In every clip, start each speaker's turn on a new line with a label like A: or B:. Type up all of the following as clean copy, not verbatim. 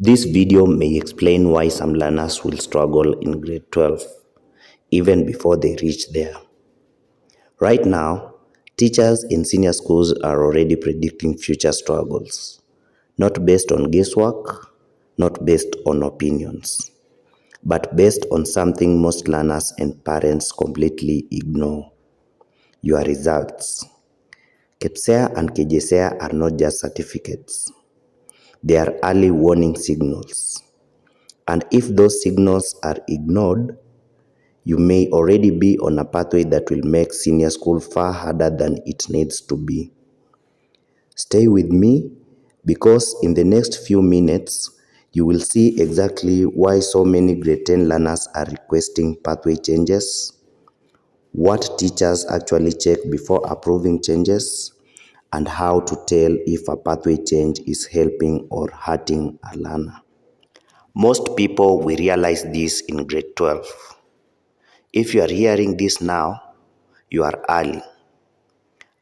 A: This video may explain why some learners will struggle in grade 12, even before they reach there. Right now, teachers in senior schools are already predicting future struggles, not based on guesswork, not based on opinions, but based on something most learners and parents completely ignore: your results. KPSEA and KJSEA are not just certificates. They are early warning signals. And if those signals are ignored, you may already be on a pathway that will make senior school far harder than it needs to be. Stay with me, because in the next few minutes, you will see exactly why so many grade 10 learners are requesting pathway changes, what teachers actually check before approving changes, and how to tell if a pathway change is helping or hurting a learner. Most people will realize this in grade 12. If you are hearing this now, you are early,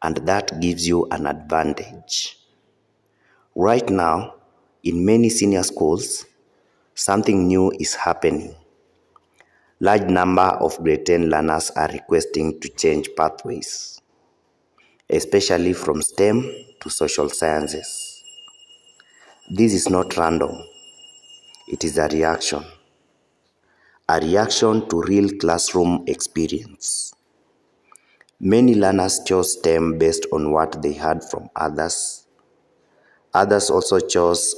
A: and that gives you an advantage. Right now, in many senior schools, something new is happening. Large number of grade 10 learners are requesting to change pathways, especially from STEM to social sciences. This is not random. It is a reaction to real classroom experience. Many learners chose STEM based on what they heard from others. Others also chose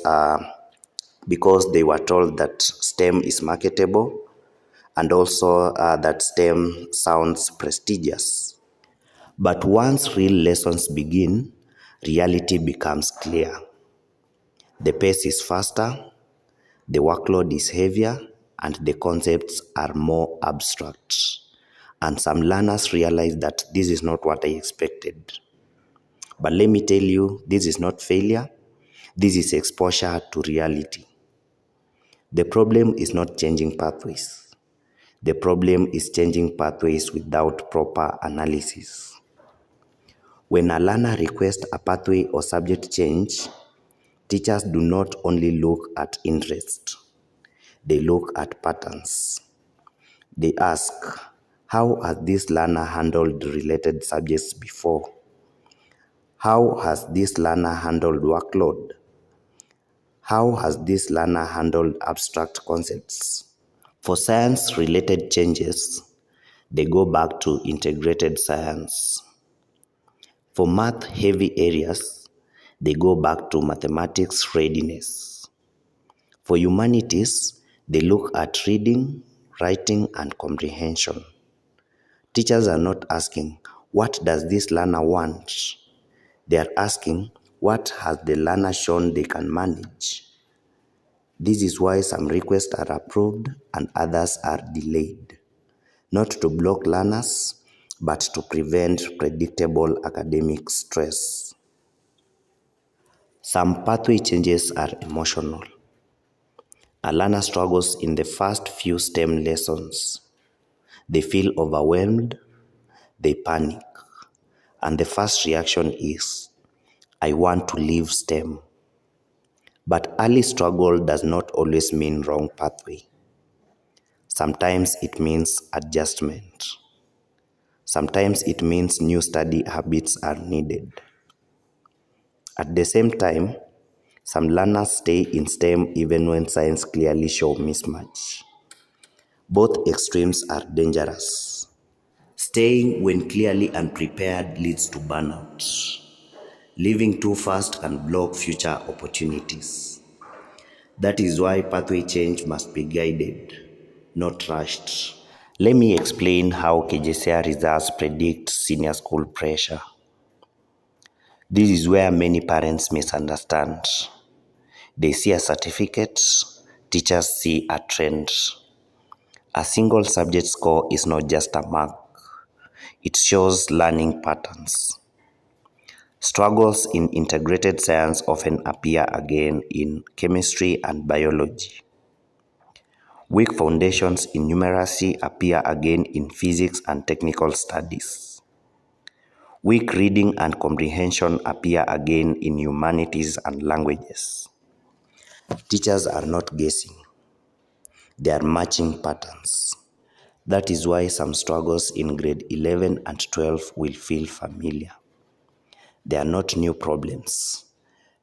A: because they were told that STEM is marketable, and also that STEM sounds prestigious. But once real lessons begin, reality becomes clear. The pace is faster, the workload is heavier, and the concepts are more abstract. And some learners realize that this is not what I expected. But let me tell you, this is not failure. This is exposure to reality. The problem is not changing pathways. The problem is changing pathways without proper analysis. When a learner requests a pathway or subject change, teachers do not only look at interest. They look at patterns. They ask, how has this learner handled related subjects before? How has this learner handled workload? How has this learner handled abstract concepts? For science-related changes, they go back to integrated science. For math-heavy areas, they go back to mathematics readiness. For humanities, they look at reading, writing, and comprehension. Teachers are not asking, what does this learner want? They are asking, what has the learner shown they can manage? This is why some requests are approved and others are delayed, not to block learners, but to prevent predictable academic stress. Some pathway changes are emotional. A learner struggles in the first few STEM lessons. They feel overwhelmed, they panic, and the first reaction is, I want to leave STEM. But early struggle does not always mean wrong pathway. Sometimes it means adjustment. Sometimes it means new study habits are needed. At the same time, some learners stay in STEM even when science clearly shows mismatch. Both extremes are dangerous. Staying when clearly unprepared leads to burnout. Leaving too fast can block future opportunities. That is why pathway change must be guided, not rushed. Let me explain how KJSEA results predict senior school pressure. This is where many parents misunderstand. They see a certificate, teachers see a trend. A single subject score is not just a mark. It shows learning patterns. Struggles in integrated science often appear again in chemistry and biology. Weak foundations in numeracy appear again in physics and technical studies. Weak reading and comprehension appear again in humanities and languages. Teachers are not guessing, they are matching patterns. That is why some struggles in grade 11 and 12 will feel familiar. They are not new problems,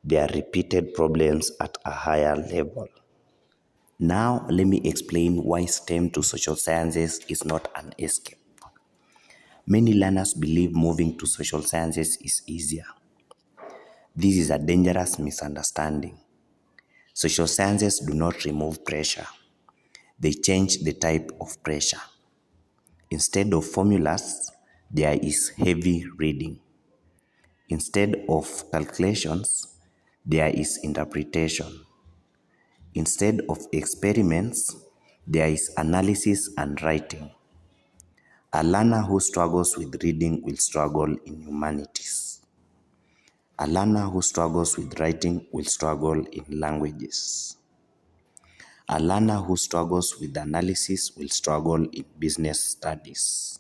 A: they are repeated problems at a higher level. Now, let me explain why STEM to social sciences is not an escape. Many learners believe moving to social sciences is easier. This is a dangerous misunderstanding. Social sciences do not remove pressure, they change the type of pressure. Instead of formulas, there is heavy reading. Instead of calculations, there is interpretation. Instead of experiments, there is analysis and writing. A learner who struggles with reading will struggle in humanities. A learner who struggles with writing will struggle in languages. A learner who struggles with analysis will struggle in business studies.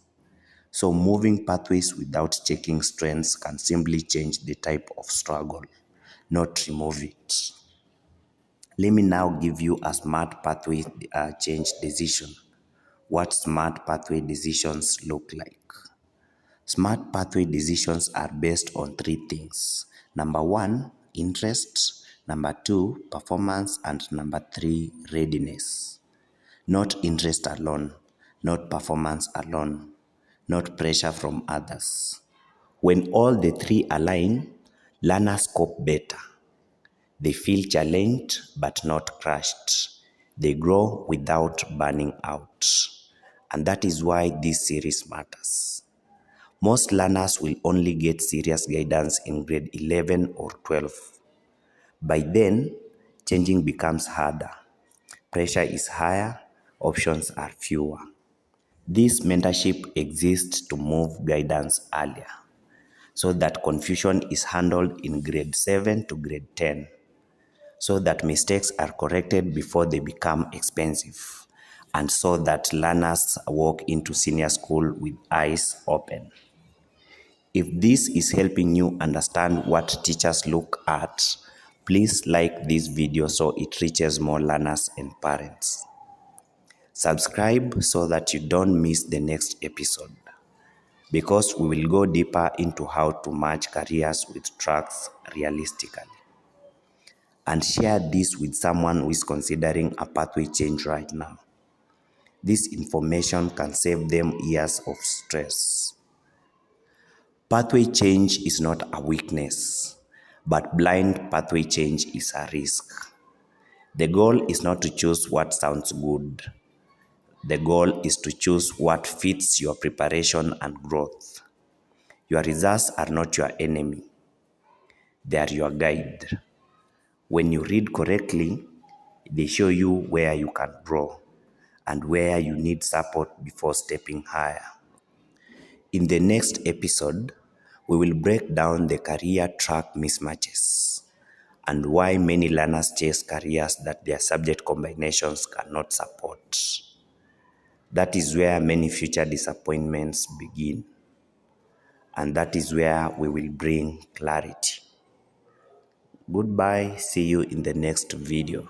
A: So moving pathways without checking strengths can simply change the type of struggle, not remove it. Let me now give you a smart pathway change decision. What smart pathway decisions look like. Smart pathway decisions are based on three things. Number one, interest. Number two, performance. And number three, readiness. Not interest alone, not performance alone, not pressure from others. When all the three align, learners cope better. They feel challenged but not crushed. They grow without burning out. And that is why this series matters. Most learners will only get serious guidance in grade 11 or 12. By then, changing becomes harder. Pressure is higher, options are fewer. This mentorship exists to move guidance earlier, so that confusion is handled in grade 7 to grade 10, so that mistakes are corrected before they become expensive, and so that learners walk into senior school with eyes open. If this is helping you understand what teachers look at, please like this video so it reaches more learners and parents. Subscribe so that you don't miss the next episode, because we will go deeper into how to match careers with tracks realistically. And share this with someone who is considering a pathway change right now. This information can save them years of stress. Pathway change is not a weakness, but blind pathway change is a risk. The goal is not to choose what sounds good. The goal is to choose what fits your preparation and growth. Your results are not your enemy. They are your guide. When you read correctly, they show you where you can grow and where you need support before stepping higher. In the next episode, we will break down the career track mismatches and why many learners chase careers that their subject combinations cannot support. That is where many future disappointments begin, and that is where we will bring clarity. Goodbye, see you in the next video.